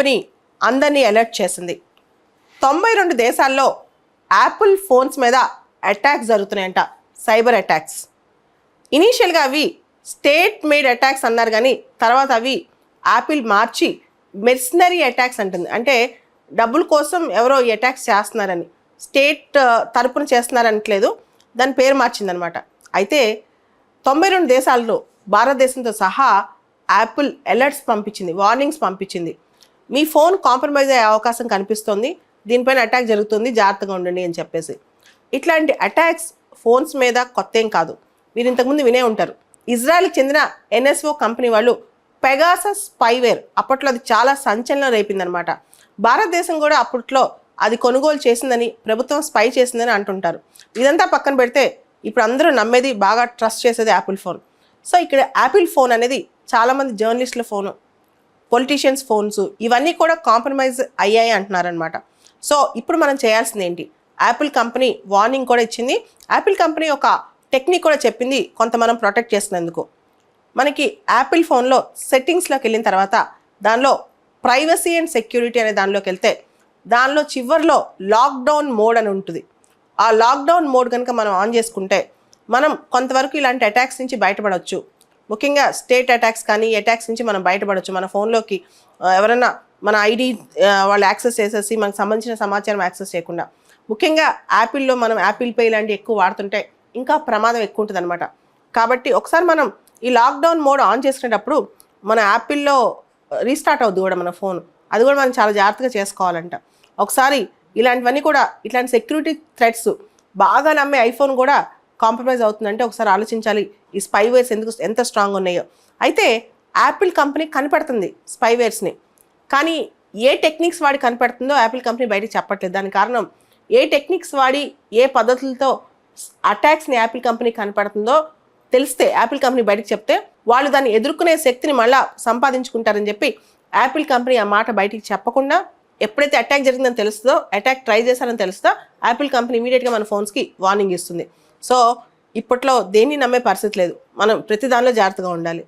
Company అందరినీ alert చేసింది. 92 దేశాల్లో యాపిల్ ఫోన్స్ మీద అటాక్స్ జరుగుతున్నాయంట, సైబర్ అటాక్స్. ఇనీషియల్గా అవి స్టేట్ మేడ్ అటాక్స్ అన్నారు, కానీ తర్వాత అవి యాపిల్ మార్చి మెర్సనరీ అటాక్స్ అంటుంది. అంటే డబ్బుల కోసం ఎవరో ఈ అటాక్స్ చేస్తున్నారని, స్టేట్ తరపున చేస్తున్నారనట్లేదు, దాని పేరు మార్చిందనమాట. అయితే 92 దేశాల్లో భారతదేశంతో సహా యాపిల్ అలర్ట్స్ పంపించింది, వార్నింగ్స్ పంపించింది. మీ ఫోన్ కాంప్రమైజ్ అయ్యే అవకాశం కనిపిస్తుంది, దీనిపైన అటాక్ జరుగుతుంది, జాగ్రత్తగా ఉండండి అని చెప్పేసి. ఇట్లాంటి అటాక్స్ ఫోన్స్ మీద కొత్త ఏం కాదు, మీరు ఇంతకుముందు వినే ఉంటారు. ఇజ్రాయెల్కి చెందిన NSO కంపెనీ వాళ్ళు పెగాసస్ స్పైవేర్, అప్పట్లో అది చాలా సంచలనం రేపిందనమాట. భారతదేశం కూడా అప్పట్లో అది కొనుగోలు చేసిందని, ప్రభుత్వం స్పై చేసిందని అంటుంటారు. ఇదంతా పక్కన పెడితే ఇప్పుడు అందరూ నమ్మేది, బాగా ట్రస్ట్ చేసేది యాపిల్ ఫోన్. సో ఇక్కడ యాపిల్ ఫోన్ అనేది చాలామంది జర్నలిస్టుల ఫోను, పొలిటీషియన్స్ ఫోన్స్, ఇవన్నీ కూడా కాంప్రమైజ్ అయ్యాయి అంటున్నారనమాట. సో ఇప్పుడు మనం చేయాల్సింది ఏంటి? యాపిల్ కంపెనీ వార్నింగ్ కూడా ఇచ్చింది. యాపిల్ కంపెనీ ఒక టెక్నిక్ కూడా చెప్పింది, కొంత మనం ప్రొటెక్ట్ చేసినందుకు. మనకి యాపిల్ ఫోన్లో సెట్టింగ్స్లోకి వెళ్ళిన తర్వాత దానిలో ప్రైవసీ అండ్ సెక్యూరిటీ అనే దానిలోకి వెళ్తే దానిలో చివర్లో లాక్డౌన్ మోడ్ అని ఉంటుంది. ఆ లాక్డౌన్ మోడ్ కనుక మనం ఆన్ చేసుకుంటే మనం కొంతవరకు ఇలాంటి అటాక్స్ నుంచి బయటపడవచ్చు. ముఖ్యంగా స్టేట్ అటాక్స్ కానీ అటాక్స్ నుంచి మనం బయటపడవచ్చు. మన ఫోన్లోకి ఎవరైనా మన ఐడి వాళ్ళు యాక్సెస్ చేసేసి మనకు సంబంధించిన సమాచారం యాక్సెస్ చేయకుండా, ముఖ్యంగా యాపిల్లో మనం యాపిల్ పే ఇలాంటివి ఎక్కువ వాడుతుంటే ఇంకా ప్రమాదం ఎక్కువ ఉంటుంది అనమాట. కాబట్టి ఒకసారి మనం ఈ లాక్డౌన్ మోడ్ ఆన్ చేసుకునేటప్పుడు మన యాపిల్లో రీస్టార్ట్ అవుద్ది కూడా మన ఫోన్, అది కూడా మనం చాలా జాగ్రత్తగా చేసుకోవాలంట. ఒకసారి ఇలాంటివన్నీ కూడా, ఇట్లాంటి సెక్యూరిటీ థ్రెట్స్ బాగా నమ్మే ఐఫోన్ కూడా కాంప్రమైజ్ అవుతుందంటే ఒకసారి ఆలోచించాలి ఈ స్పైవేర్స్ ఎంత స్ట్రాంగ్ ఉన్నాయో. అయితే యాపిల్ కంపెనీ కనిపెడుతుంది స్పైవేర్స్ని, కానీ ఏ టెక్నిక్స్ వాడి కనిపెడుతుందో యాపిల్ కంపెనీ బయటకు చెప్పట్లేదు. దానికి కారణం ఏ టెక్నిక్స్ వాడి ఏ పద్ధతులతో అటాక్స్ని యాపిల్ కంపెనీ కనిపెడుతుందో తెలిస్తే, యాపిల్ కంపెనీ బయటకు చెప్తే వాళ్ళు దాన్ని ఎదుర్కొనే శక్తిని మళ్ళీ సంపాదించుకుంటారని చెప్పి యాపిల్ కంపెనీ ఆ మాట బయటికి చెప్పకుండా, ఎప్పుడైతే అటాక్ జరిగిందని తెలుస్తుందో, అటాక్ ట్రై చేశారని తెలుస్తుందో యాపిల్ కంపెనీ ఇమీడియట్గా మన ఫోన్స్కి వార్నింగ్ ఇస్తుంది. సో ఇప్పట్లో దేన్ని నమ్మే పరిస్థితి లేదు, మనం ప్రతి దానిలో జాగ్రత్తగా ఉండాలి.